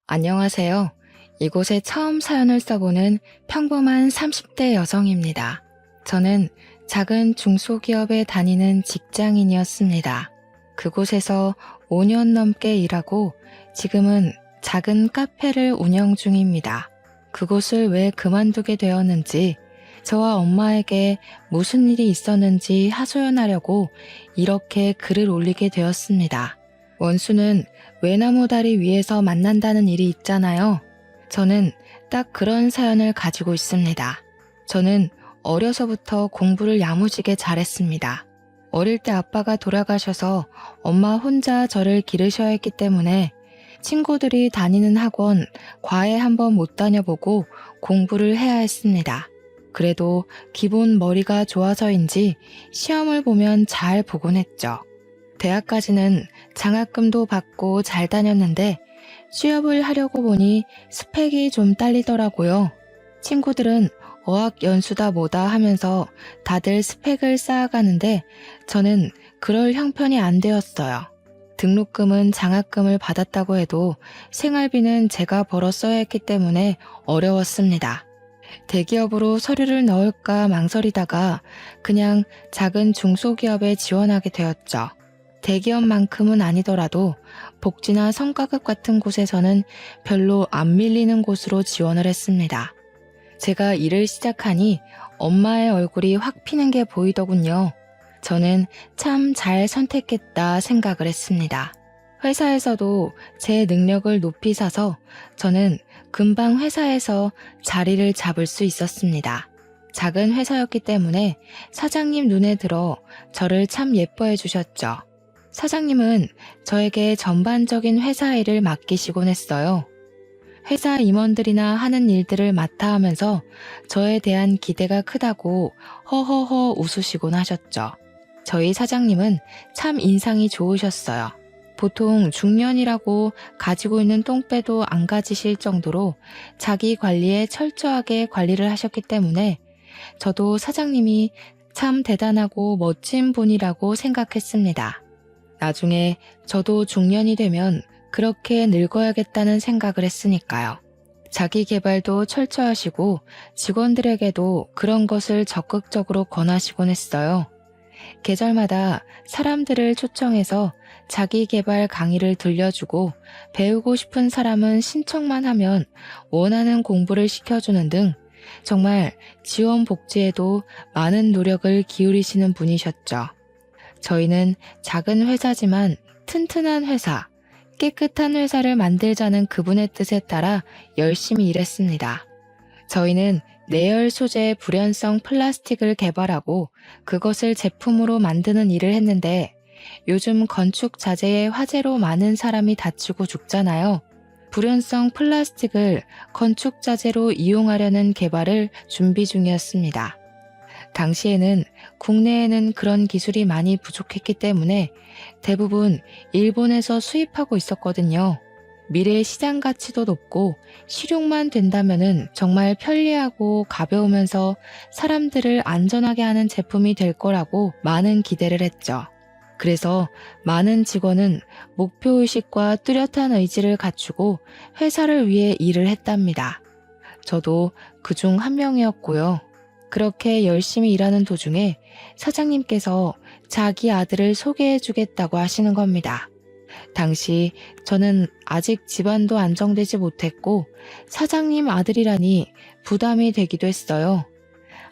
안녕하세요. 이곳에 처음 사연을 써보는 평범한 30대 여성입니다. 저는 작은 중소기업에 다니는 직장인이었습니다. 그곳에서 5년 넘게 일하고 지금은 작은 카페를 운영 중입니다. 그곳을 왜 그만두게 되었는지, 저와 엄마에게 무슨 일이 있었는지 하소연하려고 이렇게 글을 올리게 되었습니다. 원수는 외나무 다리 위에서 만난다는 일이 있잖아요. 저는 딱 그런 사연을 가지고 있습니다. 저는 어려서부터 공부를 야무지게 잘했습니다. 어릴 때 아빠가 돌아가셔서 엄마 혼자 저를 기르셔야 했기 때문에 친구들이 다니는 학원 과외 한번 못 다녀보고 공부를 해야 했습니다. 그래도 기본 머리가 좋아서인지 시험을 보면 잘 보곤 했죠. 대학까지는 장학금도 받고 잘 다녔는데 취업을 하려고 보니 스펙이 좀 딸리더라고요. 친구들은 어학 연수다 뭐다 하면서 다들 스펙을 쌓아가는데 저는 그럴 형편이 안 되었어요. 등록금은 장학금을 받았다고 해도 생활비는 제가 벌어 써야 했기 때문에 어려웠습니다. 대기업으로 서류를 넣을까 망설이다가 그냥 작은 중소기업에 지원하게 되었죠. 대기업만큼은 아니더라도 복지나 성과급 같은 곳에서는 별로 안 밀리는 곳으로 지원을 했습니다. 제가 일을 시작하니 엄마의 얼굴이 확 피는 게 보이더군요. 저는 참 잘 선택했다 생각을 했습니다. 회사에서도 제 능력을 높이 사서 저는 금방 회사에서 자리를 잡을 수 있었습니다. 작은 회사였기 때문에 사장님 눈에 들어 저를 참 예뻐해 주셨죠. 사장님은 저에게 전반적인 회사 일을 맡기시곤 했어요. 회사 임원들이나 하는 일들을 맡아 하면서 저에 대한 기대가 크다고 허허허 웃으시곤 하셨죠. 저희 사장님은 참 인상이 좋으셨어요. 보통 중년이라고 가지고 있는 똥배도 안 가지실 정도로 자기 관리에 철저하게 관리를 하셨기 때문에 저도 사장님이 참 대단하고 멋진 분이라고 생각했습니다. 나중에 저도 중년이 되면 그렇게 늙어야겠다는 생각을 했으니까요. 자기 개발도 철저하시고 직원들에게도 그런 것을 적극적으로 권하시곤 했어요. 계절마다 사람들을 초청해서 자기 개발 강의를 들려주고 배우고 싶은 사람은 신청만 하면 원하는 공부를 시켜주는 등 정말 지원 복지에도 많은 노력을 기울이시는 분이셨죠. 저희는 작은 회사지만 튼튼한 회사, 깨끗한 회사를 만들자는 그분의 뜻에 따라 열심히 일했습니다. 저희는 내열 소재의 불연성 플라스틱을 개발하고 그것을 제품으로 만드는 일을 했는데 요즘 건축 자재의 화재로 많은 사람이 다치고 죽잖아요. 불연성 플라스틱을 건축 자재로 이용하려는 개발을 준비 중이었습니다. 당시에는 국내에는 그런 기술이 많이 부족했기 때문에 대부분 일본에서 수입하고 있었거든요. 미래 시장 가치도 높고 실용만 된다면은 정말 편리하고 가벼우면서 사람들을 안전하게 하는 제품이 될 거라고 많은 기대를 했죠. 그래서 많은 직원은 목표의식과 뚜렷한 의지를 갖추고 회사를 위해 일을 했답니다. 저도 그중 한 명이었고요. 그렇게 열심히 일하는 도중에 사장님께서 자기 아들을 소개해 주겠다고 하시는 겁니다. 당시 저는 아직 집안도 안정되지 못했고 사장님 아들이라니 부담이 되기도 했어요.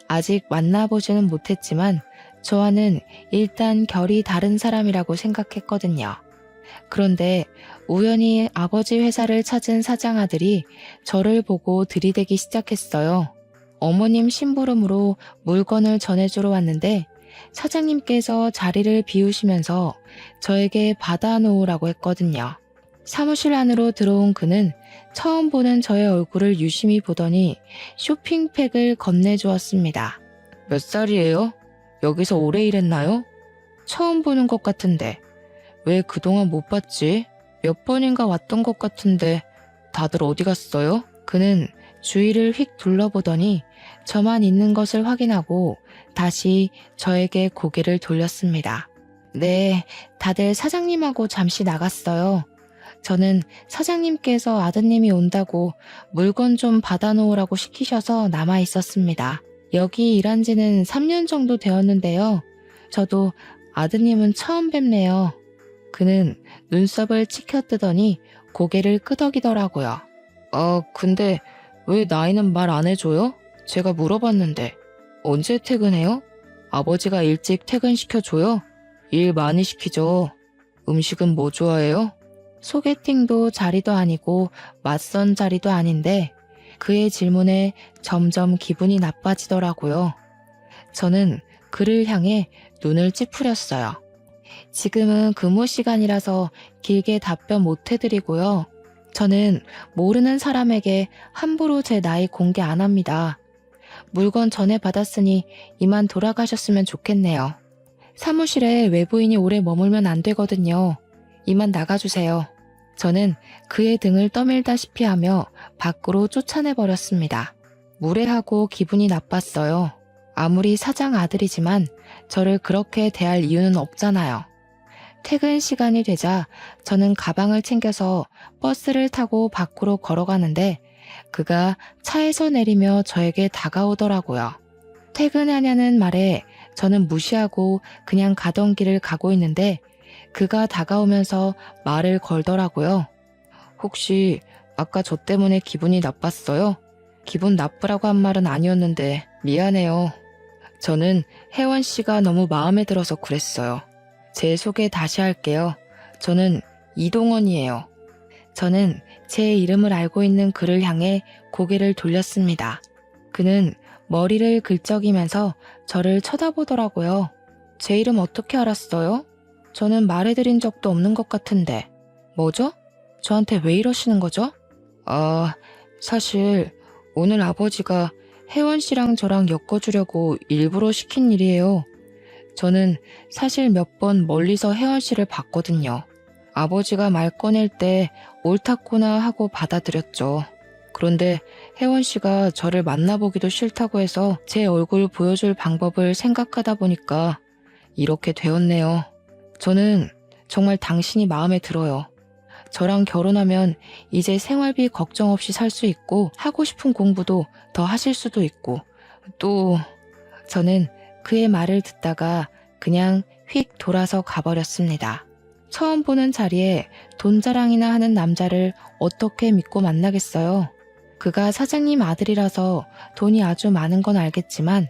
아직 만나보지는 못했지만 저와는 일단 결이 다른 사람이라고 생각했거든요. 그런데 우연히 아버지 회사를 찾은 사장 아들이 저를 보고 들이대기 시작했어요. 어머님 심부름으로 물건을 전해주러 왔는데 사장님께서 자리를 비우시면서 저에게 받아놓으라고 했거든요. 사무실 안으로 들어온 그는 처음 보는 저의 얼굴을 유심히 보더니 쇼핑백을 건네주었습니다. 몇 살이에요? 여기서 오래 일했나요? 처음 보는 것 같은데. 왜 그동안 못 봤지? 몇 번인가 왔던 것 같은데 다들 어디 갔어요? 그는 주위를 휙 둘러보더니 저만 있는 것을 확인하고 다시 저에게 고개를 돌렸습니다. 네, 다들 사장님하고 잠시 나갔어요. 저는 사장님께서 아드님이 온다고 물건 좀 받아놓으라고 시키셔서 남아 있었습니다. 여기 일한 지는 3년 정도 되었는데요. 저도 아드님은 처음 뵙네요. 그는 눈썹을 치켜뜨더니 고개를 끄덕이더라고요. 근데 왜 나이는 말 안 해줘요? 제가 물어봤는데. 언제 퇴근해요? 아버지가 일찍 퇴근시켜줘요? 일 많이 시키죠. 음식은 뭐 좋아해요? 소개팅도 자리도 아니고 맞선 자리도 아닌데 그의 질문에 점점 기분이 나빠지더라고요. 저는 그를 향해 눈을 찌푸렸어요. 지금은 근무 시간이라서 길게 답변 못 해드리고요. 저는 모르는 사람에게 함부로 제 나이 공개 안 합니다. 물건 전에 받았으니 이만 돌아가셨으면 좋겠네요. 사무실에 외부인이 오래 머물면 안 되거든요. 이만 나가주세요. 저는 그의 등을 떠밀다시피 하며 밖으로 쫓아내버렸습니다. 무례하고 기분이 나빴어요. 아무리 사장 아들이지만 저를 그렇게 대할 이유는 없잖아요. 퇴근 시간이 되자 저는 가방을 챙겨서 버스를 타고 밖으로 걸어가는데 그가 차에서 내리며 저에게 다가오더라고요. 퇴근하냐는 말에 저는 무시하고 그냥 가던 길을 가고 있는데 그가 다가오면서 말을 걸더라고요. 혹시 아까 저 때문에 기분이 나빴어요? 기분 나쁘라고 한 말은 아니었는데 미안해요. 저는 혜원 씨가 너무 마음에 들어서 그랬어요. 제 소개 다시 할게요. 저는 이동원이에요. 저는 제 이름을 알고 있는 그를 향해 고개를 돌렸습니다. 그는 머리를 긁적이면서 저를 쳐다보더라고요. 제 이름 어떻게 알았어요? 저는 말해드린 적도 없는 것 같은데. 뭐죠? 저한테 왜 이러시는 거죠? 사실 오늘 아버지가 혜원 씨랑 저랑 엮어주려고 일부러 시킨 일이에요. 저는 사실 몇 번 멀리서 혜원 씨를 봤거든요. 아버지가 말 꺼낼 때 옳았구나 하고 받아들였죠. 그런데 혜원 씨가 저를 만나보기도 싫다고 해서 제 얼굴 보여줄 방법을 생각하다 보니까 이렇게 되었네요. 저는 정말 당신이 마음에 들어요. 저랑 결혼하면 이제 생활비 걱정 없이 살 수 있고 하고 싶은 공부도 더 하실 수도 있고 또 저는 그의 말을 듣다가 그냥 휙 돌아서 가버렸습니다. 처음 보는 자리에 돈 자랑이나 하는 남자를 어떻게 믿고 만나겠어요? 그가 사장님 아들이라서 돈이 아주 많은 건 알겠지만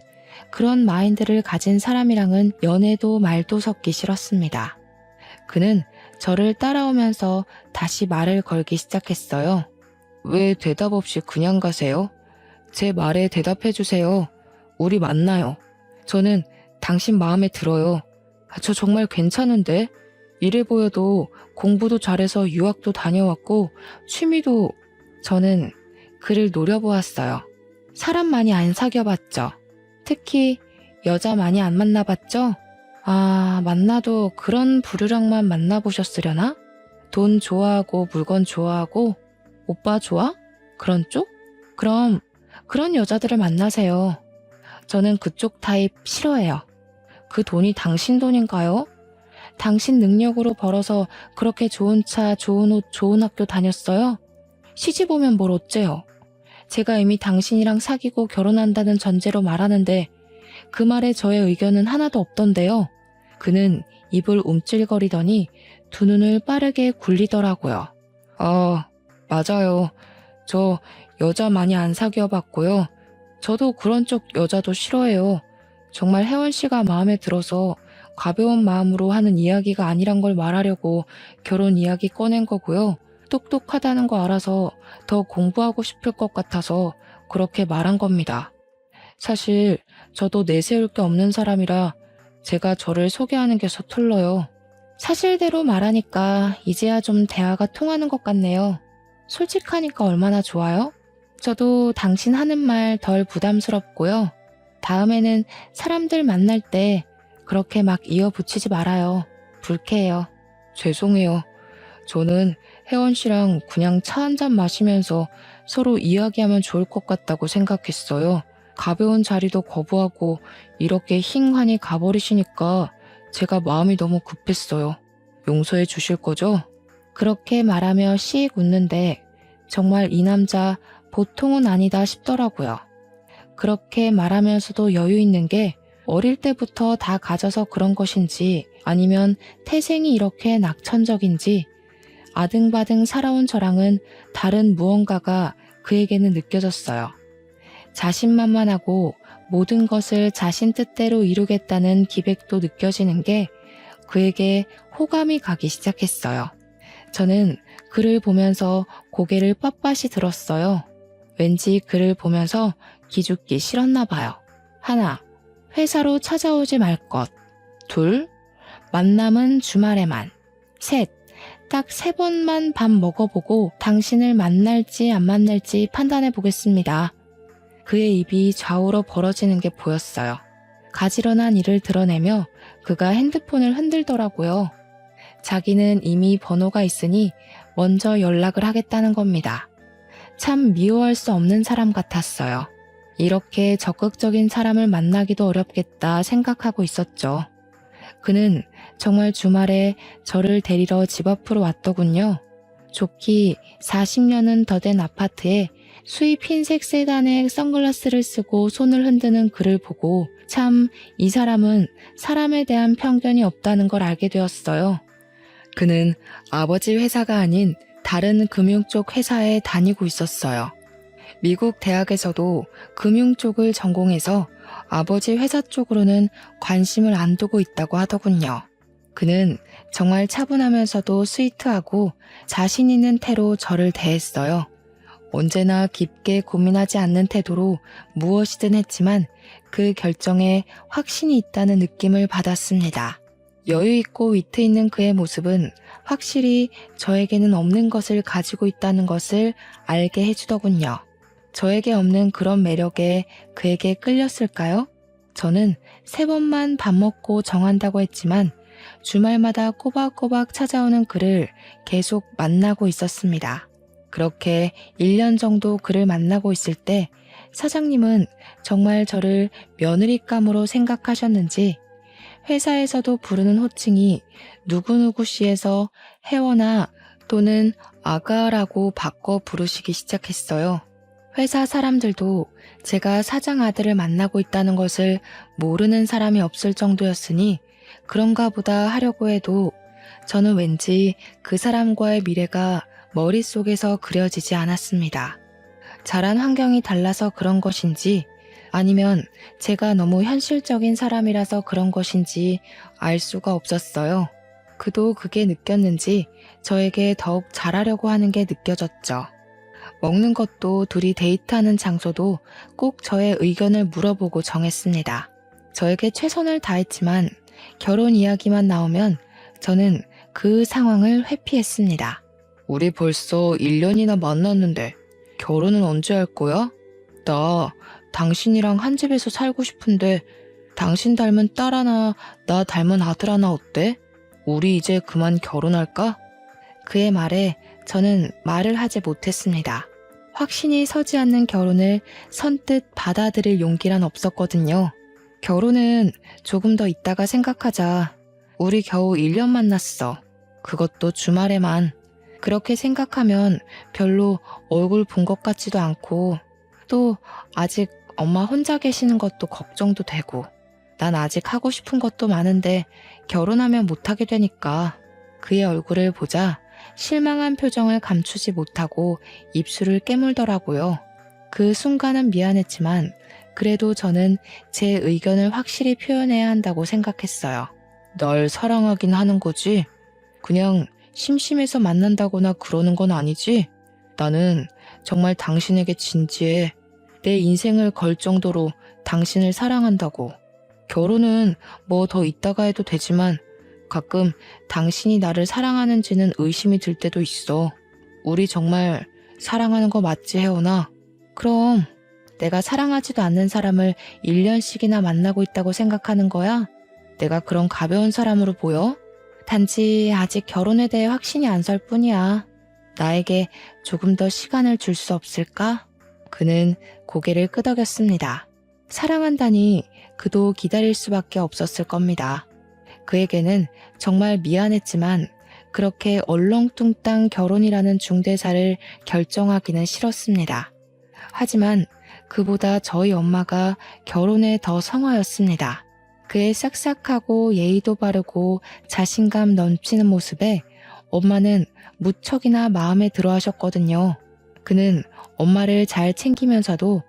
그런 마인드를 가진 사람이랑은 연애도 말도 섞기 싫었습니다. 그는 저를 따라오면서 다시 말을 걸기 시작했어요. 왜 대답 없이 그냥 가세요? 제 말에 대답해 주세요. 우리 만나요. 저는 당신 마음에 들어요. 저 정말 괜찮은데? 이래 보여도 공부도 잘해서 유학도 다녀왔고 취미도... 저는 그를 노려보았어요. 사람 많이 안 사귀어봤죠. 특히 여자 많이 안 만나봤죠? 만나도 그런 부류랑만 만나보셨으려나? 돈 좋아하고 물건 좋아하고 오빠 좋아? 그런 쪽? 그럼 그런 여자들을 만나세요. 저는 그쪽 타입 싫어해요. 그 돈이 당신 돈인가요? 당신 능력으로 벌어서 그렇게 좋은 차, 좋은 옷, 좋은 학교 다녔어요? 시집 오면 뭘 어째요? 제가 이미 당신이랑 사귀고 결혼한다는 전제로 말하는데 그 말에 저의 의견은 하나도 없던데요. 그는 입을 움찔거리더니 두 눈을 빠르게 굴리더라고요. 맞아요. 저 여자 많이 안 사귀어봤고요. 저도 그런 쪽 여자도 싫어해요. 정말 혜원 씨가 마음에 들어서 가벼운 마음으로 하는 이야기가 아니란 걸 말하려고 결혼 이야기 꺼낸 거고요. 똑똑하다는 거 알아서 더 공부하고 싶을 것 같아서 그렇게 말한 겁니다. 사실 저도 내세울 게 없는 사람이라 제가 저를 소개하는 게 서툴러요. 사실대로 말하니까 이제야 좀 대화가 통하는 것 같네요. 솔직하니까 얼마나 좋아요? 저도 당신 하는 말 덜 부담스럽고요. 다음에는 사람들 만날 때 그렇게 막 이어붙이지 말아요. 불쾌해요. 죄송해요. 저는 혜원 씨랑 그냥 차 한잔 마시면서 서로 이야기하면 좋을 것 같다고 생각했어요. 가벼운 자리도 거부하고 이렇게 힝하니 가버리시니까 제가 마음이 너무 급했어요. 용서해 주실 거죠? 그렇게 말하며 씩 웃는데 정말 이 남자 보통은 아니다 싶더라고요. 그렇게 말하면서도 여유 있는 게 어릴 때부터 다 가져서 그런 것인지 아니면 태생이 이렇게 낙천적인지 아등바등 살아온 저랑은 다른 무언가가 그에게는 느껴졌어요. 자신만만하고 모든 것을 자신 뜻대로 이루겠다는 기백도 느껴지는 게 그에게 호감이 가기 시작했어요. 저는 그를 보면서 고개를 빳빳이 들었어요. 왠지 그를 보면서 기죽기 싫었나 봐요. 하나, 회사로 찾아오지 말 것. 둘, 만남은 주말에만. 셋, 딱 3번만 밥 먹어보고 당신을 만날지 안 만날지 판단해 보겠습니다. 그의 입이 좌우로 벌어지는 게 보였어요. 가지런한 일을 드러내며 그가 핸드폰을 흔들더라고요. 자기는 이미 번호가 있으니 먼저 연락을 하겠다는 겁니다. 참 미워할 수 없는 사람 같았어요. 이렇게 적극적인 사람을 만나기도 어렵겠다 생각하고 있었죠. 그는 정말 주말에 저를 데리러 집 앞으로 왔더군요. 좋기 40년은 더 된 아파트에 수입 흰색 세단에 선글라스를 쓰고 손을 흔드는 그를 보고 참 이 사람은 사람에 대한 편견이 없다는 걸 알게 되었어요. 그는 아버지 회사가 아닌 다른 금융 쪽 회사에 다니고 있었어요. 미국 대학에서도 금융 쪽을 전공해서 아버지 회사 쪽으로는 관심을 안 두고 있다고 하더군요. 그는 정말 차분하면서도 스위트하고 자신 있는 태로 저를 대했어요. 언제나 깊게 고민하지 않는 태도로 무엇이든 했지만 그 결정에 확신이 있다는 느낌을 받았습니다. 여유 있고 위트 있는 그의 모습은 확실히 저에게는 없는 것을 가지고 있다는 것을 알게 해주더군요. 저에게 없는 그런 매력에 그에게 끌렸을까요? 저는 3번만 밥 먹고 정한다고 했지만 주말마다 꼬박꼬박 찾아오는 그를 계속 만나고 있었습니다. 그렇게 1년 정도 그를 만나고 있을 때 사장님은 정말 저를 며느리감으로 생각하셨는지 회사에서도 부르는 호칭이 누구누구 씨에서 혜원아 또는 아가라고 바꿔 부르시기 시작했어요. 회사 사람들도 제가 사장 아들을 만나고 있다는 것을 모르는 사람이 없을 정도였으니 그런가 보다 하려고 해도 저는 왠지 그 사람과의 미래가 머릿속에서 그려지지 않았습니다. 자란 환경이 달라서 그런 것인지 아니면 제가 너무 현실적인 사람이라서 그런 것인지 알 수가 없었어요. 그도 그게 느꼈는지 저에게 더욱 잘하려고 하는 게 느껴졌죠. 먹는 것도 둘이 데이트하는 장소도 꼭 저의 의견을 물어보고 정했습니다. 저에게 최선을 다했지만 결혼 이야기만 나오면 저는 그 상황을 회피했습니다. 우리 벌써 1년이나 만났는데 결혼은 언제 할 거야? 나 당신이랑 한 집에서 살고 싶은데 당신 닮은 딸 하나, 나 닮은 아들 하나 어때? 우리 이제 그만 결혼할까? 그의 말에 저는 말을 하지 못했습니다. 확신이 서지 않는 결혼을 선뜻 받아들일 용기란 없었거든요. 결혼은 조금 더 있다가 생각하자. 우리 겨우 1년 만났어. 그것도 주말에만. 그렇게 생각하면 별로 얼굴 본 것 같지도 않고 또 아직 엄마 혼자 계시는 것도 걱정도 되고 난 아직 하고 싶은 것도 많은데 결혼하면 못하게 되니까 그의 얼굴을 보자 실망한 표정을 감추지 못하고 입술을 깨물더라고요. 그 순간은 미안했지만 그래도 저는 제 의견을 확실히 표현해야 한다고 생각했어요. 날 사랑하긴 하는 거지? 그냥 심심해서 만난다거나 그러는 건 아니지? 나는 정말 당신에게 진지해. 내 인생을 걸 정도로 당신을 사랑한다고. 결혼은 뭐 더 있다가 해도 되지만 가끔 당신이 나를 사랑하는지는 의심이 들 때도 있어. 우리 정말 사랑하는 거 맞지, 혜원아? 그럼 내가 사랑하지도 않는 사람을 1년씩이나 만나고 있다고 생각하는 거야? 내가 그런 가벼운 사람으로 보여? 단지 아직 결혼에 대해 확신이 안 설 뿐이야. 나에게 조금 더 시간을 줄 수 없을까? 그는 고개를 끄덕였습니다. 사랑한다니 그도 기다릴 수밖에 없었을 겁니다. 그에게는 정말 미안했지만 그렇게 얼렁뚱땅 결혼이라는 중대사를 결정하기는 싫었습니다. 하지만 그보다 저희 엄마가 결혼에 더 성화였습니다. 그의 싹싹하고 예의도 바르고 자신감 넘치는 모습에 엄마는 무척이나 마음에 들어 하셨거든요. 그는 엄마를 잘 챙기면서도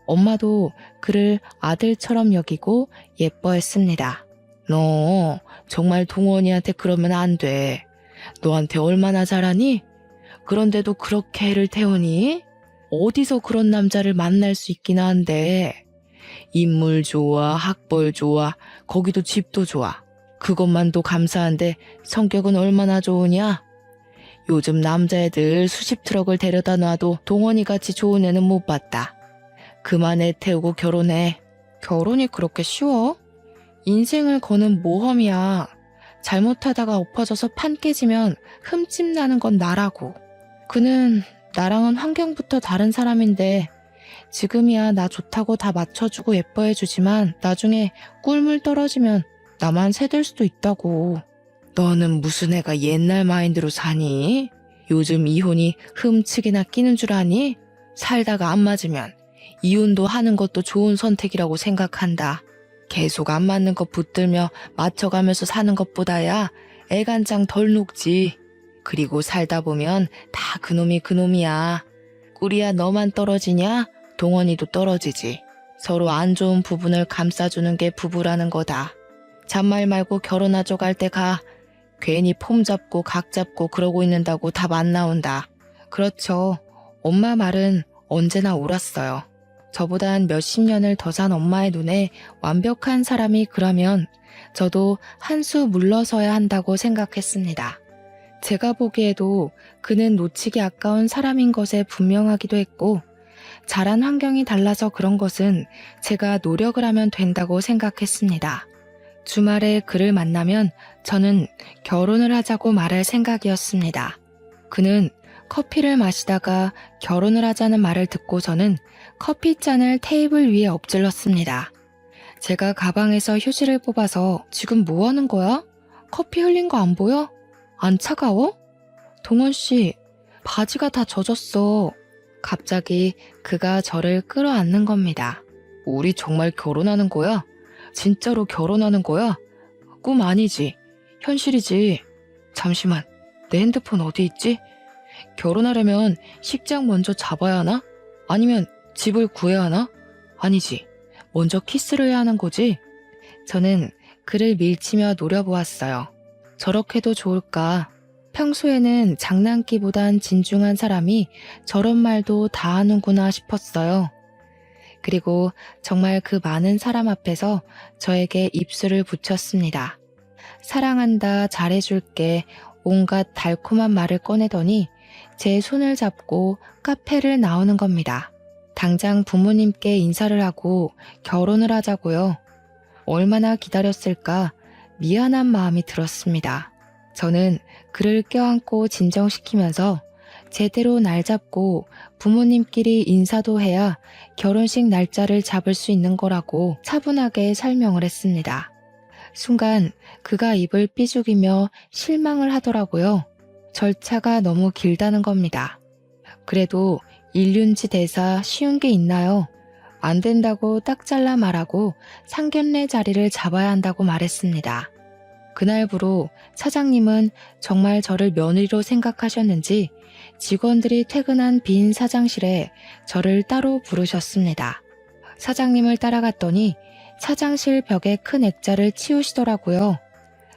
엄마도 그를 아들처럼 여기고 예뻐했습니다. 너 정말 동원이한테 그러면 안 돼. 너한테 얼마나 잘하니? 그런데도 그렇게 애를 태우니? 어디서 그런 남자를 만날 수 있긴 한데. 인물 좋아, 학벌 좋아, 거기도 집도 좋아. 그것만도 감사한데 성격은 얼마나 좋으냐? 요즘 남자애들 수십 트럭을 데려다 놔도 동원이같이 좋은 애는 못 봤다. 그만 애 태우고 결혼해. 결혼이 그렇게 쉬워? 인생을 거는 모험이야. 잘못하다가 엎어져서 판 깨지면 흠집 나는 건 나라고. 그는 나랑은 환경부터 다른 사람인데 지금이야 나 좋다고 다 맞춰주고 예뻐해주지만 나중에 꿀물 떨어지면 나만 새될 수도 있다고. 너는 무슨 애가 옛날 마인드로 사니? 요즘 이혼이 흠측이나 끼는 줄 아니? 살다가 안 맞으면 이혼도 하는 것도 좋은 선택이라고 생각한다. 계속 안 맞는 거 붙들며 맞춰가면서 사는 것보다야 애간장 덜 녹지. 그리고 살다 보면 다 그놈이 그놈이야. 꿀이야 너만 떨어지냐? 동원이도 떨어지지. 서로 안 좋은 부분을 감싸주는 게 부부라는 거다. 잔말 말고 결혼하죠 갈 때 가. 괜히 폼 잡고 각 잡고 그러고 있는다고 답 안 나온다. 그렇죠. 엄마 말은 언제나 옳았어요. 저보단 몇십 년을 더 산 엄마의 눈에 완벽한 사람이 그러면 저도 한 수 물러서야 한다고 생각했습니다. 제가 보기에도 그는 놓치기 아까운 사람인 것에 분명하기도 했고 자란 환경이 달라서 그런 것은 제가 노력을 하면 된다고 생각했습니다. 주말에 그를 만나면 저는 결혼을 하자고 말할 생각이었습니다. 그는 커피를 마시다가 결혼을 하자는 말을 듣고서는 커피잔을 테이블 위에 엎질렀습니다. 제가 가방에서 휴지를 뽑아서 지금 뭐 하는 거야? 커피 흘린 거 안 보여? 안 차가워? 동원 씨, 바지가 다 젖었어. 갑자기 그가 저를 끌어안는 겁니다. 우리 정말 결혼하는 거야? 진짜로 결혼하는 거야? 꿈 아니지? 현실이지? 잠시만, 내 핸드폰 어디 있지? 결혼하려면 식장 먼저 잡아야 하나? 아니면 집을 구해야 하나? 아니지. 먼저 키스를 해야 하는 거지? 저는 그를 밀치며 노려보았어요. 저렇게도 좋을까? 평소에는 장난기보단 진중한 사람이 저런 말도 다 하는구나 싶었어요. 그리고 정말 그 많은 사람 앞에서 저에게 입술을 붙였습니다. 사랑한다, 잘해줄게, 온갖 달콤한 말을 꺼내더니 제 손을 잡고 카페를 나오는 겁니다. 당장 부모님께 인사를 하고 결혼을 하자고요. 얼마나 기다렸을까 미안한 마음이 들었습니다. 저는 그를 껴안고 진정시키면서 제대로 날 잡고 부모님끼리 인사도 해야 결혼식 날짜를 잡을 수 있는 거라고 차분하게 설명을 했습니다. 순간 그가 입을 삐죽이며 실망을 하더라고요. 절차가 너무 길다는 겁니다. 그래도 일륜지 대사 쉬운 게 있나요? 안 된다고 딱 잘라 말하고 상견례 자리를 잡아야 한다고 말했습니다. 그날부로 사장님은 정말 저를 며느리로 생각하셨는지 직원들이 퇴근한 빈 사장실에 저를 따로 부르셨습니다. 사장님을 따라갔더니 사장실 벽에 큰 액자를 치우시더라고요.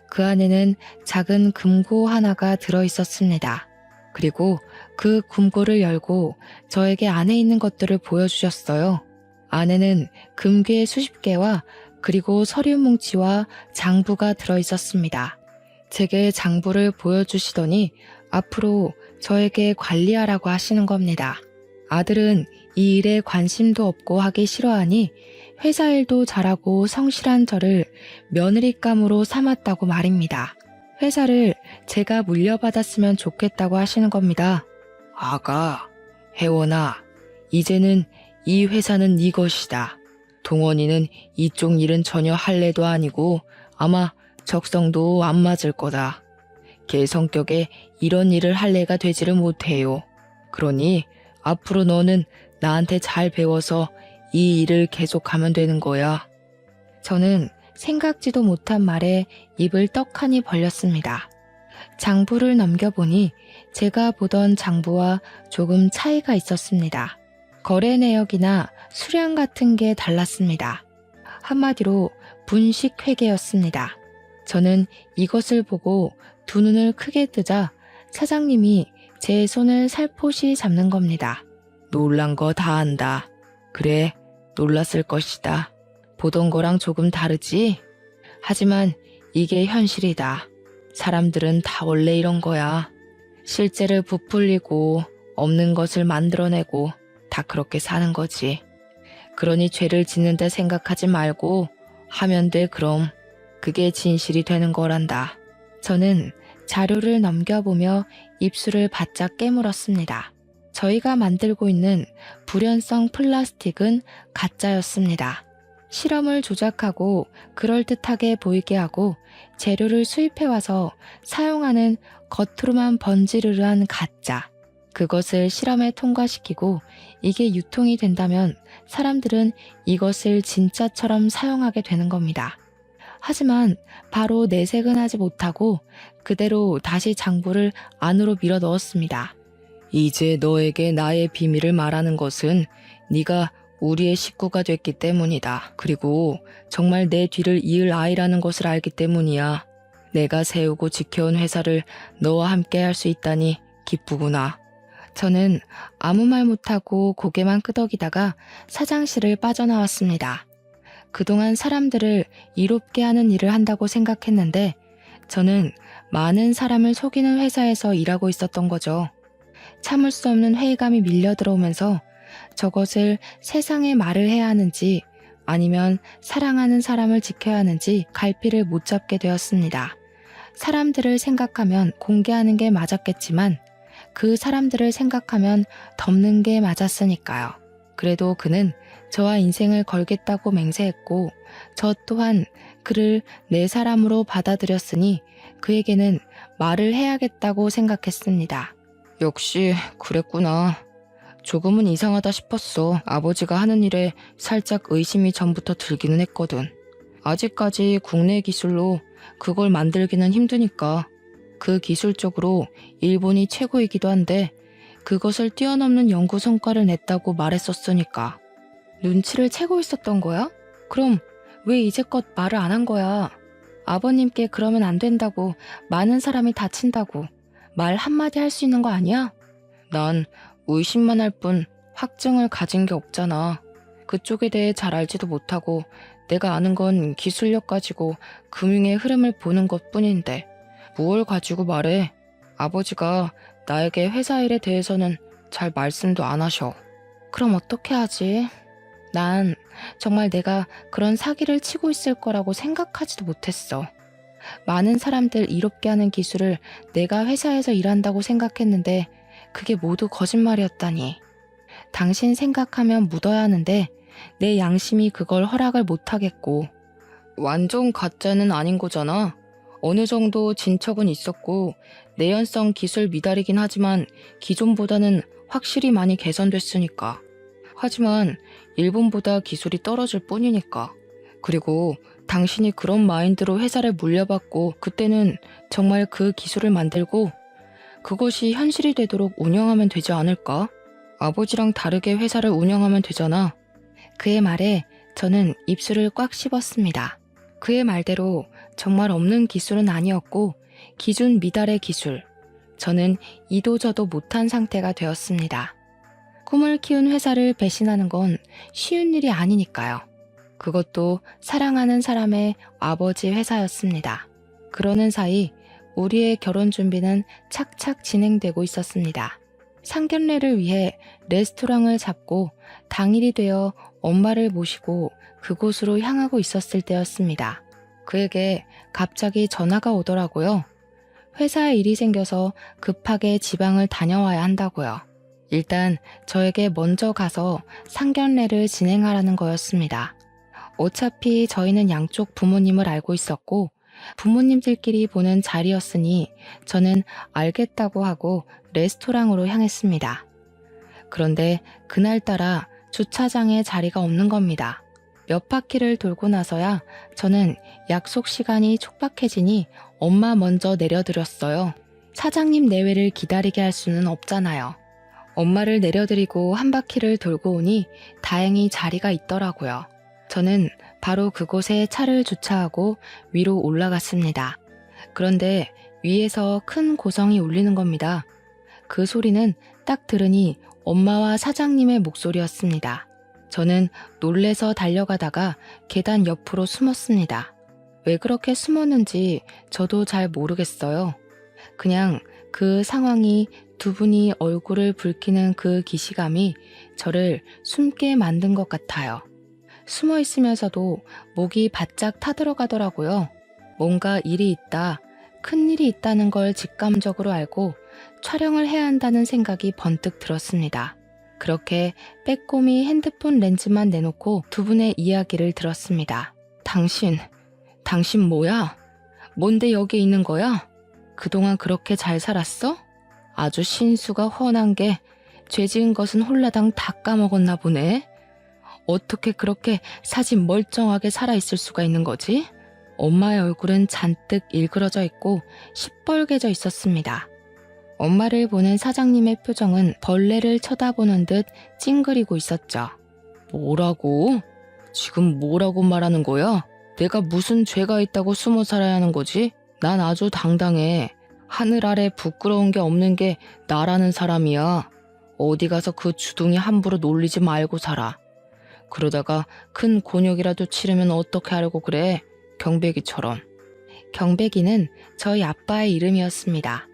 그 안에는 작은 금고 하나가 들어있었습니다. 그리고 그 금고를 열고 저에게 안에 있는 것들을 보여주셨어요. 안에는 금괴 수십 개와 그리고 서류 뭉치와 장부가 들어있었습니다. 제게 장부를 보여주시더니 앞으로 저에게 관리하라고 하시는 겁니다. 아들은 이 일에 관심도 없고 하기 싫어하니 회사 일도 잘하고 성실한 저를 며느리감으로 삼았다고 말입니다. 회사를 제가 물려받았으면 좋겠다고 하시는 겁니다. 아가, 혜원아, 이제는 이 회사는 네 것이다. 동원이는 이쪽 일은 전혀 할 애도 아니고 아마 적성도 안 맞을 거다. 걔 성격에 이런 일을 할 애가 되지를 못해요. 그러니 앞으로 너는 나한테 잘 배워서 이 일을 계속하면 되는 거야. 저는 생각지도 못한 말에 입을 떡하니 벌렸습니다. 장부를 넘겨보니 제가 보던 장부와 조금 차이가 있었습니다. 거래 내역이나 수량 같은 게 달랐습니다. 한마디로 분식 회계였습니다. 저는 이것을 보고 두 눈을 크게 뜨자 사장님이 제 손을 살포시 잡는 겁니다. 놀란 거 다 안다. 그래, 놀랐을 것이다. 보던 거랑 조금 다르지? 하지만 이게 현실이다. 사람들은 다 원래 이런 거야. 실제를 부풀리고 없는 것을 만들어내고 다 그렇게 사는 거지. 그러니 죄를 짓는데 생각하지 말고 하면 돼 그럼. 그게 진실이 되는 거란다. 저는 자료를 넘겨보며 입술을 바짝 깨물었습니다. 저희가 만들고 있는 불연성 플라스틱은 가짜였습니다. 실험을 조작하고 그럴듯하게 보이게 하고 재료를 수입해와서 사용하는 겉으로만 번지르르한 가짜. 그것을 실험에 통과시키고 이게 유통이 된다면 사람들은 이것을 진짜처럼 사용하게 되는 겁니다. 하지만 바로 내색은 하지 못하고 그대로 다시 장부를 안으로 밀어 넣었습니다. 이제 너에게 나의 비밀을 말하는 것은 네가 우리의 식구가 됐기 때문이다. 그리고 정말 내 뒤를 이을 아이라는 것을 알기 때문이야. 내가 세우고 지켜온 회사를 너와 함께 할 수 있다니 기쁘구나. 저는 아무 말 못하고 고개만 끄덕이다가 사장실을 빠져나왔습니다. 그동안 사람들을 이롭게 하는 일을 한다고 생각했는데 저는 많은 사람을 속이는 회사에서 일하고 있었던 거죠. 참을 수 없는 회의감이 밀려 들어오면서 저것을 세상에 말을 해야 하는지 아니면 사랑하는 사람을 지켜야 하는지 갈피를 못 잡게 되었습니다. 사람들을 생각하면 공개하는 게 맞았겠지만 그 사람들을 생각하면 덮는 게 맞았으니까요. 그래도 그는 저와 인생을 걸겠다고 맹세했고 저 또한 그를 내 사람으로 받아들였으니 그에게는 말을 해야겠다고 생각했습니다. 역시 그랬구나. 조금은 이상하다 싶었어. 아버지가 하는 일에 살짝 의심이 전부터 들기는 했거든. 아직까지 국내 기술로 그걸 만들기는 힘드니까. 그 기술적으로 일본이 최고이기도 한데 그것을 뛰어넘는 연구 성과를 냈다고 말했었으니까. 눈치를 채고 있었던 거야? 그럼 왜 이제껏 말을 안 한 거야? 아버님께 그러면 안 된다고, 많은 사람이 다친다고 말 한마디 할 수 있는 거 아니야? 난 의심만 할 뿐 확증을 가진 게 없잖아. 그쪽에 대해 잘 알지도 못하고 내가 아는 건 기술력 가지고 금융의 흐름을 보는 것뿐인데 무얼 가지고 말해. 아버지가 나에게 회사 일에 대해서는 잘 말씀도 안 하셔. 그럼 어떻게 하지? 난 정말 내가 그런 사기를 치고 있을 거라고 생각하지도 못했어. 많은 사람들 이롭게 하는 기술을 내가 회사에서 일한다고 생각했는데 그게 모두 거짓말이었다니. 당신 생각하면 묻어야 하는데 내 양심이 그걸 허락을 못하겠고. 완전 가짜는 아닌 거잖아. 어느 정도 진척은 있었고 내연성 기술 미달이긴 하지만 기존보다는 확실히 많이 개선됐으니까. 하지만 일본보다 기술이 떨어질 뿐이니까. 그리고 당신이 그런 마인드로 회사를 물려받고 그때는 정말 그 기술을 만들고 그것이 현실이 되도록 운영하면 되지 않을까? 아버지랑 다르게 회사를 운영하면 되잖아. 그의 말에 저는 입술을 꽉 씹었습니다. 그의 말대로 정말 없는 기술은 아니었고 기준 미달의 기술. 저는 이도저도 못한 상태가 되었습니다. 꿈을 키운 회사를 배신하는 건 쉬운 일이 아니니까요. 그것도 사랑하는 사람의 아버지 회사였습니다. 그러는 사이 우리의 결혼 준비는 착착 진행되고 있었습니다. 상견례를 위해 레스토랑을 잡고 당일이 되어 엄마를 모시고 그곳으로 향하고 있었을 때였습니다. 그에게 갑자기 전화가 오더라고요. 회사에 일이 생겨서 급하게 지방을 다녀와야 한다고요. 일단 저에게 먼저 가서 상견례를 진행하라는 거였습니다. 어차피 저희는 양쪽 부모님을 알고 있었고 부모님들끼리 보는 자리였으니 저는 알겠다고 하고 레스토랑으로 향했습니다. 그런데 그날따라 주차장에 자리가 없는 겁니다. 몇 바퀴를 돌고 나서야 저는 약속 시간이 촉박해지니 엄마 먼저 내려드렸어요. 사장님 내외를 기다리게 할 수는 없잖아요. 엄마를 내려드리고 한 바퀴를 돌고 오니 다행히 자리가 있더라고요. 저는 바로 그곳에 차를 주차하고 위로 올라갔습니다. 그런데 위에서 큰 고성이 울리는 겁니다. 그 소리는 딱 들으니 엄마와 사장님의 목소리였습니다. 저는 놀래서 달려가다가 계단 옆으로 숨었습니다. 왜 그렇게 숨었는지 저도 잘 모르겠어요. 그냥 그 상황이 두 분이 얼굴을 붉히는 그 기시감이 저를 숨게 만든 것 같아요. 숨어 있으면서도 목이 바짝 타들어가더라고요. 뭔가 일이 있다, 큰 일이 있다는 걸 직감적으로 알고 촬영을 해야 한다는 생각이 번뜩 들었습니다. 그렇게 빼꼼히 핸드폰 렌즈만 내놓고 두 분의 이야기를 들었습니다. 당신 뭐야? 뭔데 여기 있는 거야? 그동안 그렇게 잘 살았어? 아주 신수가 훤한 게 죄 지은 것은 홀라당 다 까먹었나 보네. 어떻게 그렇게 사진 멀쩡하게 살아있을 수가 있는 거지? 엄마의 얼굴은 잔뜩 일그러져 있고 시뻘개져 있었습니다. 엄마를 보는 사장님의 표정은 벌레를 쳐다보는 듯 찡그리고 있었죠. 뭐라고? 지금 뭐라고 말하는 거야? 내가 무슨 죄가 있다고 숨어 살아야 하는 거지? 난 아주 당당해. 하늘 아래 부끄러운 게 없는 게 나라는 사람이야. 어디 가서 그 주둥이 함부로 놀리지 말고 살아. 그러다가 큰 곤욕이라도 치르면 어떻게 하려고 그래? 경배기처럼. 경배기는 저희 아빠의 이름이었습니다.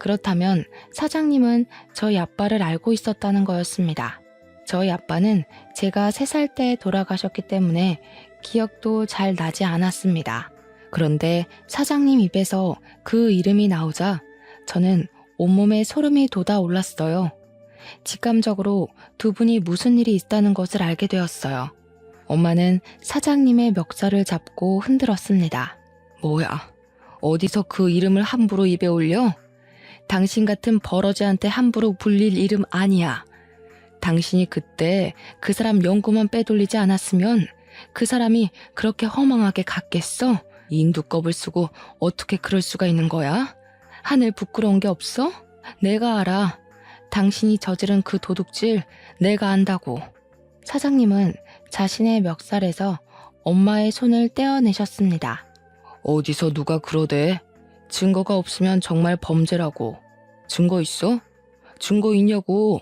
그렇다면 사장님은 저희 아빠를 알고 있었다는 거였습니다. 저희 아빠는 제가 3살 때 돌아가셨기 때문에 기억도 잘 나지 않았습니다. 그런데 사장님 입에서 그 이름이 나오자 저는 온몸에 소름이 돋아올랐어요. 직감적으로 두 분이 무슨 일이 있다는 것을 알게 되었어요. 엄마는 사장님의 멱살을 잡고 흔들었습니다. 뭐야? 어디서 그 이름을 함부로 입에 올려? 당신 같은 버러지한테 함부로 불릴 이름 아니야. 당신이 그때 그 사람 연고만 빼돌리지 않았으면 그 사람이 그렇게 허망하게 갔겠어? 인두껍을 쓰고 어떻게 그럴 수가 있는 거야? 하늘 부끄러운 게 없어? 내가 알아. 당신이 저지른 그 도둑질 내가 안다고. 사장님은 자신의 멱살에서 엄마의 손을 떼어내셨습니다. 어디서 누가 그러대? 증거가 없으면 정말 범죄라고. 증거 있어? 증거 있냐고.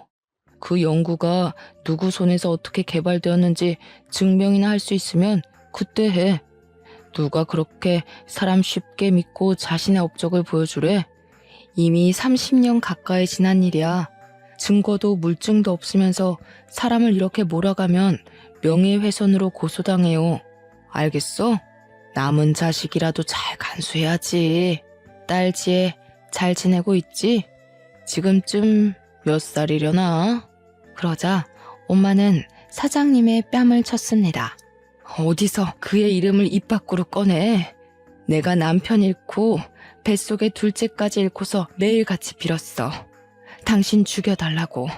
그 연구가 누구 손에서 어떻게 개발되었는지 증명이나 할 수 있으면 그때 해. 누가 그렇게 사람 쉽게 믿고 자신의 업적을 보여주래? 이미 30년 가까이 지난 일이야. 증거도 물증도 없으면서 사람을 이렇게 몰아가면 명예훼손으로 고소당해요. 알겠어? 남은 자식이라도 잘 간수해야지. 딸지에 잘 지내고 있지? 지금쯤 몇 살이려나? 그러자 엄마는 사장님의 뺨을 쳤습니다. 어디서 그의 이름을 입 밖으로 꺼내? 내가 남편 잃고 뱃속에 둘째까지 잃고서 매일같이 빌었어. 당신 죽여달라고.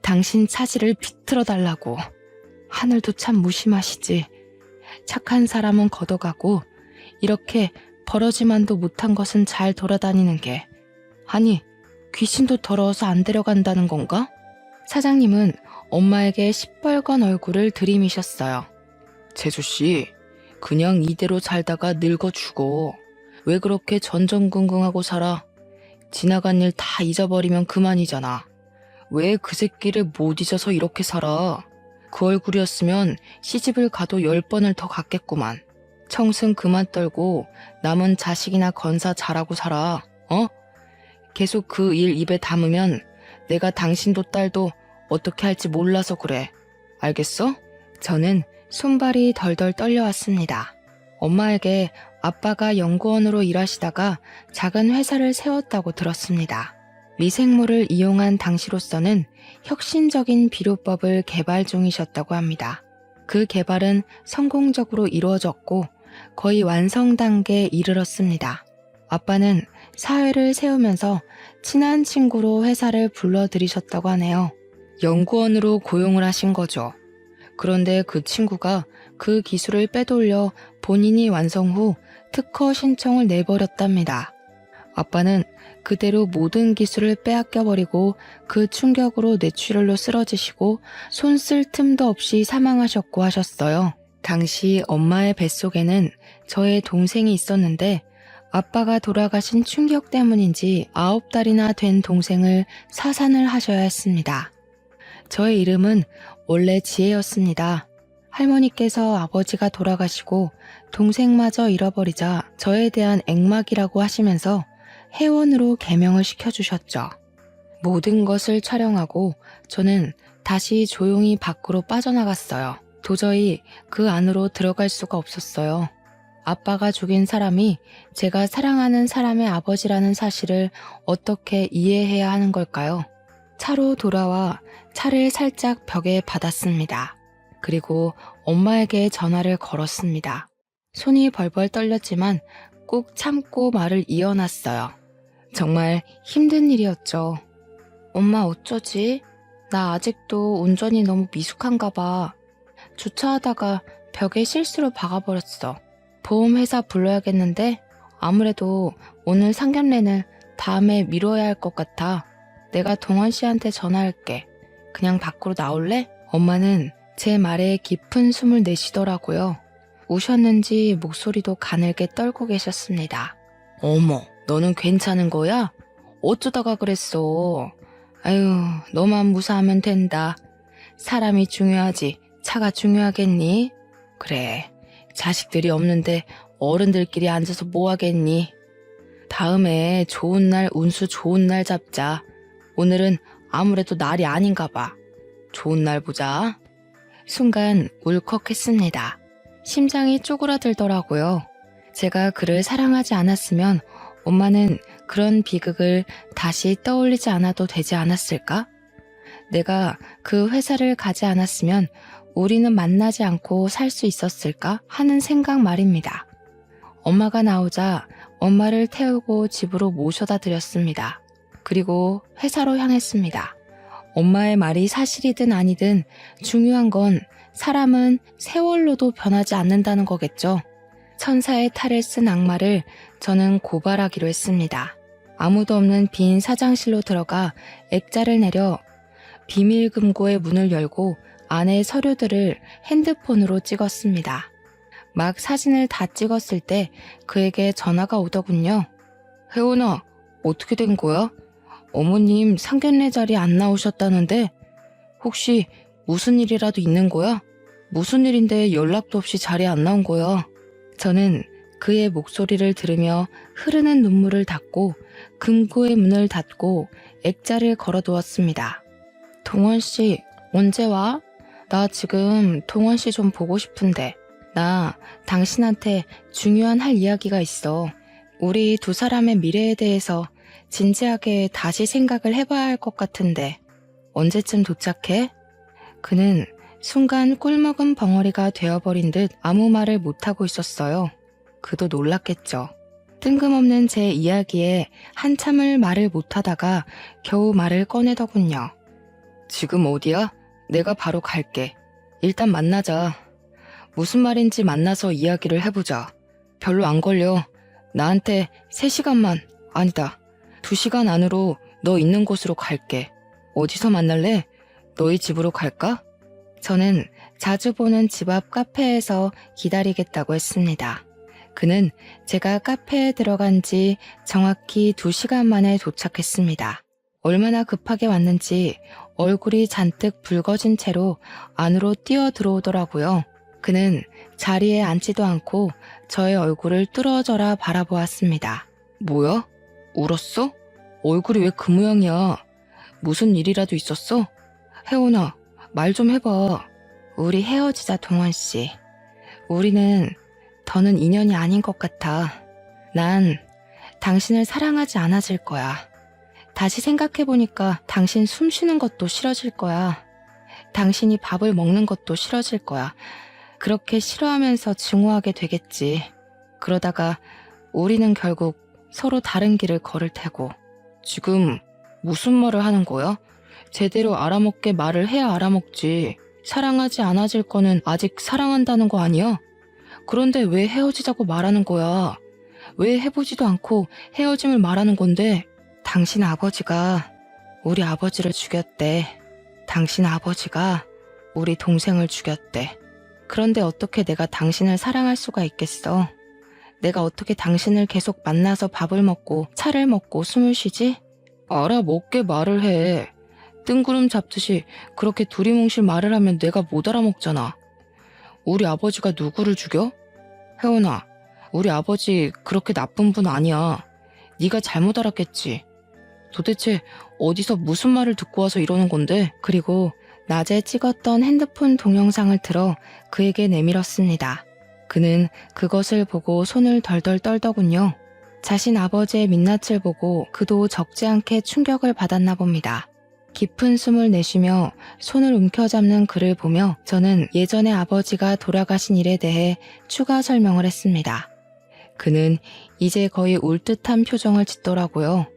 당신 차지를 비틀어달라고. 하늘도 참 무심하시지. 착한 사람은 걷어가고 이렇게 버러지만도 못한 것은 잘 돌아다니는 게. 아니, 귀신도 더러워서 안 데려간다는 건가? 사장님은 엄마에게 시뻘건 얼굴을 들이미셨어요. 재수씨, 그냥 이대로 살다가 늙어 죽어. 왜 그렇게 전전긍긍하고 살아? 지나간 일 다 잊어버리면 그만이잖아. 왜 그 새끼를 못 잊어서 이렇게 살아? 그 얼굴이었으면 시집을 가도 10번을 더 갔겠구만. 청승 그만 떨고 남은 자식이나 건사 잘하고 살아. 어? 계속 그 일 입에 담으면 내가 당신도 딸도 어떻게 할지 몰라서 그래. 알겠어? 저는 손발이 덜덜 떨려왔습니다. 엄마에게 아빠가 연구원으로 일하시다가 작은 회사를 세웠다고 들었습니다. 미생물을 이용한 당시로서는 혁신적인 비료법을 개발 중이셨다고 합니다. 그 개발은 성공적으로 이루어졌고 거의 완성 단계에 이르렀습니다. 아빠는 사회를 세우면서 친한 친구로 회사를 불러들이셨다고 하네요. 연구원으로 고용을 하신 거죠. 그런데 그 친구가 그 기술을 빼돌려 본인이 완성 후 특허 신청을 내버렸답니다. 아빠는 그대로 모든 기술을 빼앗겨버리고 그 충격으로 뇌출혈로 쓰러지시고 손 쓸 틈도 없이 사망하셨고 하셨어요. 당시 엄마의 뱃속에는 저의 동생이 있었는데 아빠가 돌아가신 충격 때문인지 9달이나 된 동생을 사산을 하셔야 했습니다. 저의 이름은 원래 지혜였습니다. 할머니께서 아버지가 돌아가시고 동생마저 잃어버리자 저에 대한 액막이라고 하시면서 회원으로 개명을 시켜주셨죠. 모든 것을 촬영하고 저는 다시 조용히 밖으로 빠져나갔어요. 도저히 그 안으로 들어갈 수가 없었어요. 아빠가 죽인 사람이 제가 사랑하는 사람의 아버지라는 사실을 어떻게 이해해야 하는 걸까요? 차로 돌아와 차를 살짝 벽에 받았습니다. 그리고 엄마에게 전화를 걸었습니다. 손이 벌벌 떨렸지만 꾹 참고 말을 이어놨어요. 정말 힘든 일이었죠. 엄마 어쩌지? 나 아직도 운전이 너무 미숙한가 봐. 주차하다가 벽에 실수로 박아버렸어. 보험회사 불러야겠는데 아무래도 오늘 상견례는 다음에 미뤄야 할 것 같아. 내가 동원 씨한테 전화할게. 그냥 밖으로 나올래? 엄마는 제 말에 깊은 숨을 내쉬더라고요. 우셨는지 목소리도 가늘게 떨고 계셨습니다. 어머, 너는 괜찮은 거야? 어쩌다가 그랬어? 아유, 너만 무사하면 된다. 사람이 중요하지 차가 중요하겠니? 그래, 자식들이 없는데 어른들끼리 앉아서 뭐 하겠니? 다음에 좋은 날, 운수 좋은 날 잡자. 오늘은 아무래도 날이 아닌가 봐. 좋은 날 보자. 순간 울컥했습니다. 심장이 쪼그라들더라고요. 제가 그를 사랑하지 않았으면 엄마는 그런 비극을 다시 떠올리지 않아도 되지 않았을까? 내가 그 회사를 가지 않았으면 우리는 만나지 않고 살 수 있었을까 하는 생각 말입니다. 엄마가 나오자 엄마를 태우고 집으로 모셔다 드렸습니다. 그리고 회사로 향했습니다. 엄마의 말이 사실이든 아니든 중요한 건 사람은 세월로도 변하지 않는다는 거겠죠. 천사의 탈을 쓴 악마를 저는 고발하기로 했습니다. 아무도 없는 빈 사장실로 들어가 액자를 내려 비밀 금고의 문을 열고 안의 서류들을 핸드폰으로 찍었습니다. 막 사진을 다 찍었을 때 그에게 전화가 오더군요. 혜원아, 어떻게 된 거야? 어머님 상견례 자리에 안 나오셨다는데 혹시 무슨 일이라도 있는 거야? 무슨 일인데 연락도 없이 자리에 안 나온 거야? 저는 그의 목소리를 들으며 흐르는 눈물을 닦고 금고의 문을 닫고 액자를 걸어두었습니다. 동원 씨, 언제 와? 나 지금 동원 씨 좀 보고 싶은데. 나 당신한테 중요한 할 이야기가 있어. 우리 두 사람의 미래에 대해서 진지하게 다시 생각을 해봐야 할 것 같은데 언제쯤 도착해? 그는 순간 꿀먹은 벙어리가 되어버린 듯 아무 말을 못하고 있었어요. 그도 놀랐겠죠. 뜬금없는 제 이야기에 한참을 말을 못하다가 겨우 말을 꺼내더군요. 지금 어디야? 내가 바로 갈게. 일단 만나자. 무슨 말인지 만나서 이야기를 해보자. 별로 안 걸려. 나한테 3시간만, 아니다. 2시간 안으로 너 있는 곳으로 갈게. 어디서 만날래? 너희 집으로 갈까? 저는 자주 보는 집 앞 카페에서 기다리겠다고 했습니다. 그는 제가 카페에 들어간 지 정확히 2시간 만에 도착했습니다. 얼마나 급하게 왔는지 얼굴이 잔뜩 붉어진 채로 안으로 뛰어 들어오더라고요. 그는 자리에 앉지도 않고 저의 얼굴을 뚫어져라 바라보았습니다. 뭐야? 울었어? 얼굴이 왜 그 모양이야? 무슨 일이라도 있었어? 혜원아, 말 좀 해봐. 우리 헤어지자, 동원씨. 우리는 더는 인연이 아닌 것 같아. 난 당신을 사랑하지 않아질 거야. 다시 생각해보니까 당신 숨 쉬는 것도 싫어질 거야. 당신이 밥을 먹는 것도 싫어질 거야. 그렇게 싫어하면서 증오하게 되겠지. 그러다가 우리는 결국 서로 다른 길을 걸을 테고. 지금 무슨 말을 하는 거야? 제대로 알아먹게 말을 해야 알아먹지. 사랑하지 않아질 거는 아직 사랑한다는 거 아니야? 그런데 왜 헤어지자고 말하는 거야? 왜 해보지도 않고 헤어짐을 말하는 건데? 당신 아버지가 우리 아버지를 죽였대. 당신 아버지가 우리 동생을 죽였대. 그런데 어떻게 내가 당신을 사랑할 수가 있겠어? 내가 어떻게 당신을 계속 만나서 밥을 먹고 차를 먹고 숨을 쉬지? 알아먹게 말을 해. 뜬구름 잡듯이 그렇게 두리뭉실 말을 하면 내가 못 알아먹잖아. 우리 아버지가 누구를 죽여? 혜원아, 우리 아버지 그렇게 나쁜 분 아니야. 네가 잘못 알았겠지. 도대체 어디서 무슨 말을 듣고 와서 이러는 건데? 그리고 낮에 찍었던 핸드폰 동영상을 들어 그에게 내밀었습니다. 그는 그것을 보고 손을 덜덜 떨더군요. 자신 아버지의 민낯을 보고 그도 적지 않게 충격을 받았나 봅니다. 깊은 숨을 내쉬며 손을 움켜잡는 그를 보며 저는 예전에 아버지가 돌아가신 일에 대해 추가 설명을 했습니다. 그는 이제 거의 울 듯한 표정을 짓더라고요.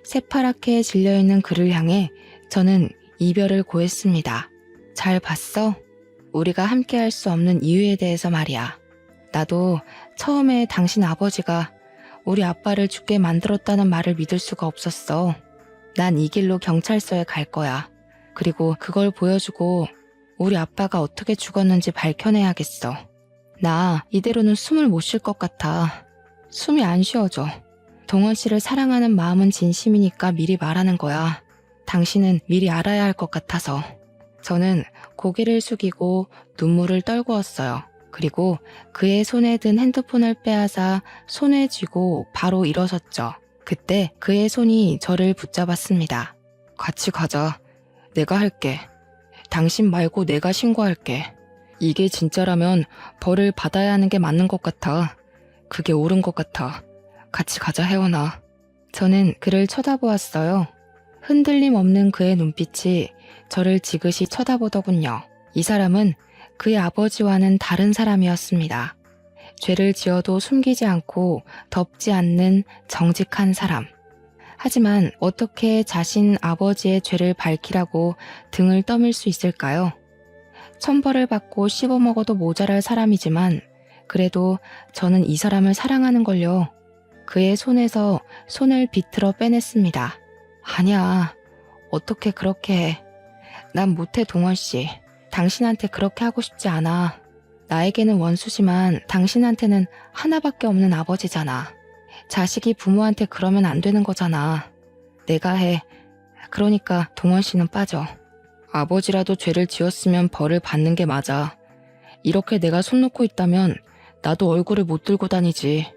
새파랗게 질려있는 그를 향해 저는 이별을 고했습니다. 잘 봤어? 우리가 함께할 수 없는 이유에 대해서 말이야. 나도 처음에 당신 아버지가 우리 아빠를 죽게 만들었다는 말을 믿을 수가 없었어. 난 이 길로 경찰서에 갈 거야. 그리고 그걸 보여주고 우리 아빠가 어떻게 죽었는지 밝혀내야겠어. 나 이대로는 숨을 못 쉴 것 같아. 숨이 안 쉬어져. 동원 씨를 사랑하는 마음은 진심이니까 미리 말하는 거야. 당신은 미리 알아야 할 것 같아서. 저는 고개를 숙이고 눈물을 떨구었어요. 그리고 그의 손에 든 핸드폰을 빼앗아 손에 쥐고 바로 일어섰죠. 그때 그의 손이 저를 붙잡았습니다. 같이 가자. 내가 할게. 당신 말고 내가 신고할게. 이게 진짜라면 벌을 받아야 하는 게 맞는 것 같아. 그게 옳은 것 같아. 같이 가자, 혜원아. 저는 그를 쳐다보았어요. 흔들림 없는 그의 눈빛이 저를 지그시 쳐다보더군요. 이 사람은 그의 아버지와는 다른 사람이었습니다. 죄를 지어도 숨기지 않고 덮지 않는 정직한 사람. 하지만 어떻게 자신 아버지의 죄를 밝히라고 등을 떠밀 수 있을까요? 천벌을 받고 씹어먹어도 모자랄 사람이지만 그래도 저는 이 사람을 사랑하는 걸요. 그의 손에서 손을 비틀어 빼냈습니다. 아니야. 어떻게 그렇게 해. 난 못해, 동원 씨. 당신한테 그렇게 하고 싶지 않아. 나에게는 원수지만 당신한테는 하나밖에 없는 아버지잖아. 자식이 부모한테 그러면 안 되는 거잖아. 내가 해. 그러니까 동원 씨는 빠져. 아버지라도 죄를 지었으면 벌을 받는 게 맞아. 이렇게 내가 손 놓고 있다면 나도 얼굴을 못 들고 다니지.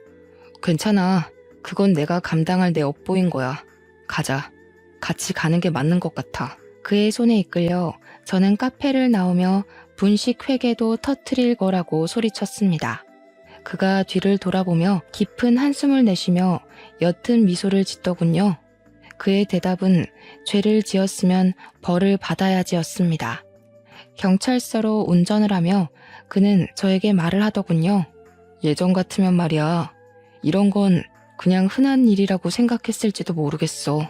괜찮아. 그건 내가 감당할 내 업보인 거야. 가자. 같이 가는 게 맞는 것 같아. 그의 손에 이끌려 저는 카페를 나오며 분식 회계도 터트릴 거라고 소리쳤습니다. 그가 뒤를 돌아보며 깊은 한숨을 내쉬며 옅은 미소를 짓더군요. 그의 대답은 죄를 지었으면 벌을 받아야지였습니다. 경찰서로 운전을 하며 그는 저에게 말을 하더군요. 예전 같으면 말이야. 이런 건 그냥 흔한 일이라고 생각했을지도 모르겠어.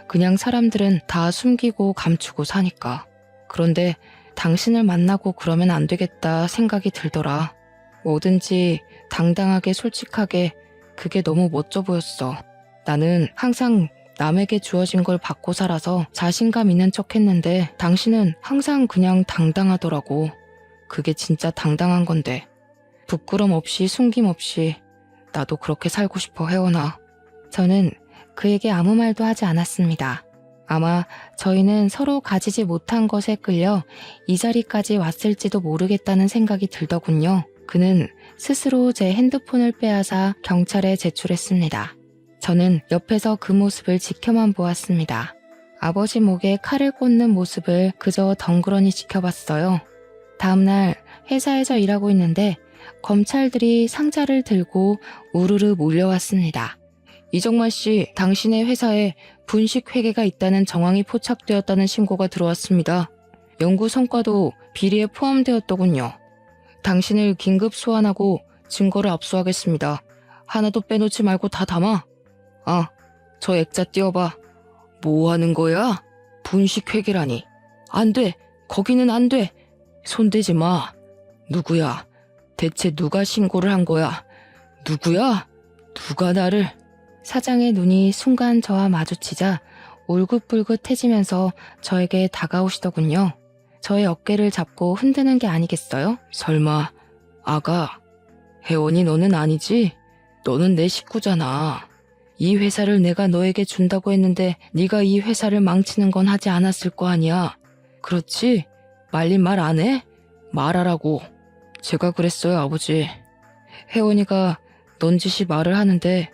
그냥 사람들은 다 숨기고 감추고 사니까. 그런데 당신을 만나고 그러면 안 되겠다 생각이 들더라. 뭐든지 당당하게 솔직하게 그게 너무 멋져 보였어. 나는 항상 남에게 주어진 걸 받고 살아서 자신감 있는 척 했는데 당신은 항상 그냥 당당하더라고. 그게 진짜 당당한 건데. 부끄럼 없이 숨김 없이 나도 그렇게 살고 싶어, 혜원아. 저는 그에게 아무 말도 하지 않았습니다. 아마 저희는 서로 가지지 못한 것에 끌려 이 자리까지 왔을지도 모르겠다는 생각이 들더군요. 그는 스스로 제 핸드폰을 빼앗아 경찰에 제출했습니다. 저는 옆에서 그 모습을 지켜만 보았습니다. 아버지 목에 칼을 꽂는 모습을 그저 덩그러니 지켜봤어요. 다음날 회사에서 일하고 있는데 검찰들이 상자를 들고 우르르 몰려왔습니다. 이정만 씨, 당신의 회사에 분식 회계가 있다는 정황이 포착되었다는 신고가 들어왔습니다. 연구 성과도 비리에 포함되었더군요. 당신을 긴급 소환하고 증거를 압수하겠습니다. 하나도 빼놓지 말고 다 담아. 아, 저 액자 띄워봐. 뭐 하는 거야? 분식회계라니. 안 돼. 거기는 안 돼. 손대지 마. 누구야? 대체 누가 신고를 한 거야? 누구야? 누가 나를? 사장의 눈이 순간 저와 마주치자 울긋불긋해지면서 저에게 다가오시더군요. 저의 어깨를 잡고 흔드는 게 아니겠어요? 설마 아가, 혜원이 너는 아니지? 너는 내 식구잖아. 이 회사를 내가 너에게 준다고 했는데 네가 이 회사를 망치는 건 하지 않았을 거 아니야. 그렇지? 말린 말 안 해? 말하라고. 제가 그랬어요, 아버지. 혜원이가 넌지시 말을 하는데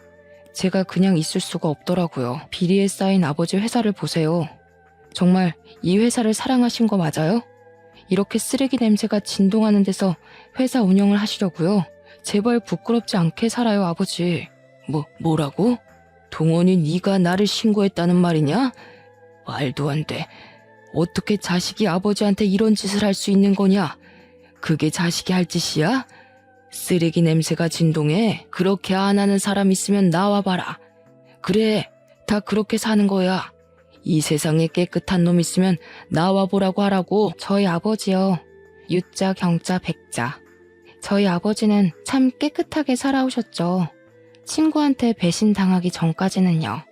제가 그냥 있을 수가 없더라고요. 비리에 쌓인 아버지 회사를 보세요. 정말 이 회사를 사랑하신 거 맞아요? 이렇게 쓰레기 냄새가 진동하는 데서 회사 운영을 하시려고요? 제발 부끄럽지 않게 살아요, 아버지. 뭐라고? 동원이 네가 나를 신고했다는 말이냐? 말도 안 돼. 어떻게 자식이 아버지한테 이런 짓을 할 수 있는 거냐? 그게 자식이 할 짓이야? 쓰레기 냄새가 진동해. 그렇게 안 하는 사람 있으면 나와봐라. 그래, 다 그렇게 사는 거야. 이 세상에 깨끗한 놈 있으면 나와보라고 하라고. 저희 아버지요. 유자, 경자, 백자. 저희 아버지는 참 깨끗하게 살아오셨죠. 친구한테 배신당하기 전까지는요.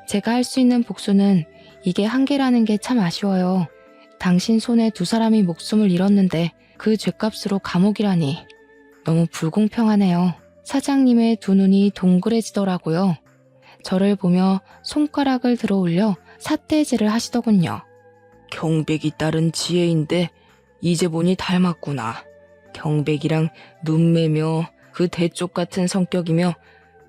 제가 할 수 있는 복수는 이게 한계라는 게 참 아쉬워요. 당신 손에 두 사람이 목숨을 잃었는데 그 죄값으로 감옥이라니. 너무 불공평하네요. 사장님의 두 눈이 동그래지더라고요. 저를 보며 손가락을 들어 올려 삿대질을 하시더군요. 경백이 딸은 지혜인데 이제 보니 닮았구나. 경백이랑 눈매며 그 대쪽 같은 성격이며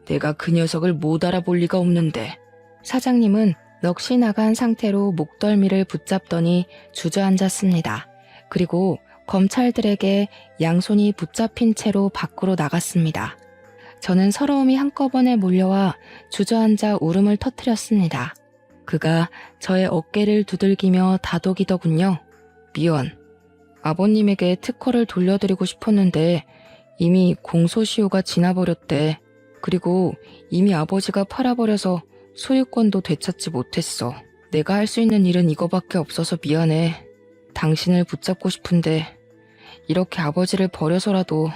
내가 그 녀석을 못 알아볼 리가 없는데. 사장님은 넋이 나간 상태로 목덜미를 붙잡더니 주저앉았습니다. 그리고 검찰들에게 양손이 붙잡힌 채로 밖으로 나갔습니다. 저는 서러움이 한꺼번에 몰려와 주저앉아 울음을 터뜨렸습니다. 그가 저의 어깨를 두들기며 다독이더군요. 미연, 아버님에게 특허를 돌려드리고 싶었는데 이미 공소시효가 지나버렸대. 그리고 이미 아버지가 팔아버려서 소유권도 되찾지 못했어. 내가 할 수 있는 일은 이거밖에 없어서 미안해. 당신을 붙잡고 싶은데 이렇게 아버지를 버려서라도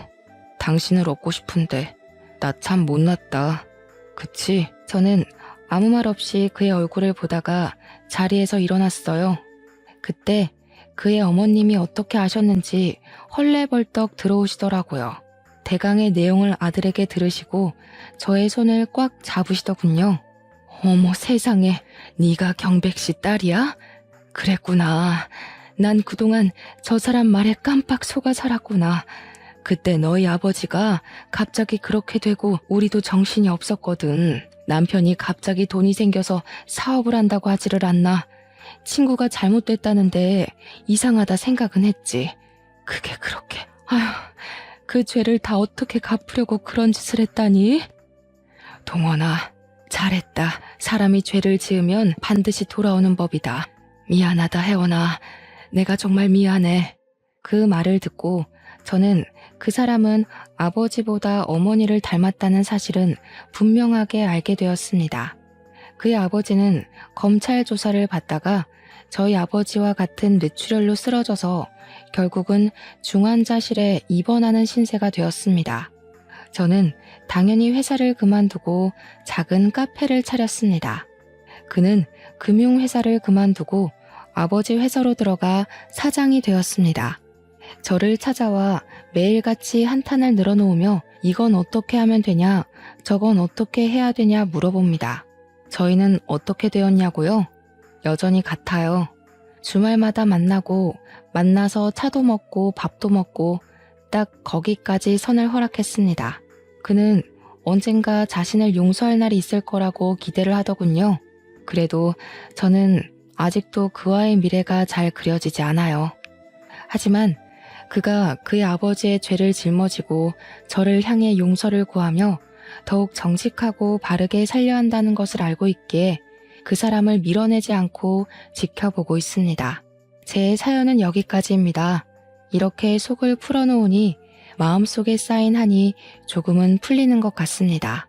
당신을 얻고 싶은데 나 참 못났다. 그치? 저는 아무 말 없이 그의 얼굴을 보다가 자리에서 일어났어요. 그때 그의 어머님이 어떻게 아셨는지 헐레벌떡 들어오시더라고요. 대강의 내용을 아들에게 들으시고 저의 손을 꽉 잡으시더군요. 어머 세상에, 네가 경백씨 딸이야? 그랬구나. 난 그동안 저 사람 말에 깜빡 속아 살았구나. 그때 너희 아버지가 갑자기 그렇게 되고 우리도 정신이 없었거든. 남편이 갑자기 돈이 생겨서 사업을 한다고 하지를 않나. 친구가 잘못됐다는데 이상하다 생각은 했지. 그게 그렇게, 아휴, 그 죄를 다 어떻게 갚으려고 그런 짓을 했다니? 동원아, 잘했다. 사람이 죄를 지으면 반드시 돌아오는 법이다. 미안하다, 혜원아. 내가 정말 미안해. 그 말을 듣고 저는 그 사람은 아버지보다 어머니를 닮았다는 사실은 분명하게 알게 되었습니다. 그의 아버지는 검찰 조사를 받다가 저희 아버지와 같은 뇌출혈로 쓰러져서 결국은 중환자실에 입원하는 신세가 되었습니다. 저는 당연히 회사를 그만두고 작은 카페를 차렸습니다. 그는 금융회사를 그만두고 아버지 회사로 들어가 사장이 되었습니다. 저를 찾아와 매일같이 한탄을 늘어놓으며 이건 어떻게 하면 되냐, 저건 어떻게 해야 되냐 물어봅니다. 저희는 어떻게 되었냐고요? 여전히 같아요. 주말마다 만나고 만나서 차도 먹고 밥도 먹고 딱 거기까지 선을 허락했습니다. 그는 언젠가 자신을 용서할 날이 있을 거라고 기대를 하더군요. 그래도 저는 아직도 그와의 미래가 잘 그려지지 않아요. 하지만 그가 그의 아버지의 죄를 짊어지고 저를 향해 용서를 구하며 더욱 정직하고 바르게 살려 한다는 것을 알고 있기에 그 사람을 밀어내지 않고 지켜보고 있습니다. 제 사연은 여기까지입니다. 이렇게 속을 풀어놓으니 마음속에 쌓인 한이 조금은 풀리는 것 같습니다.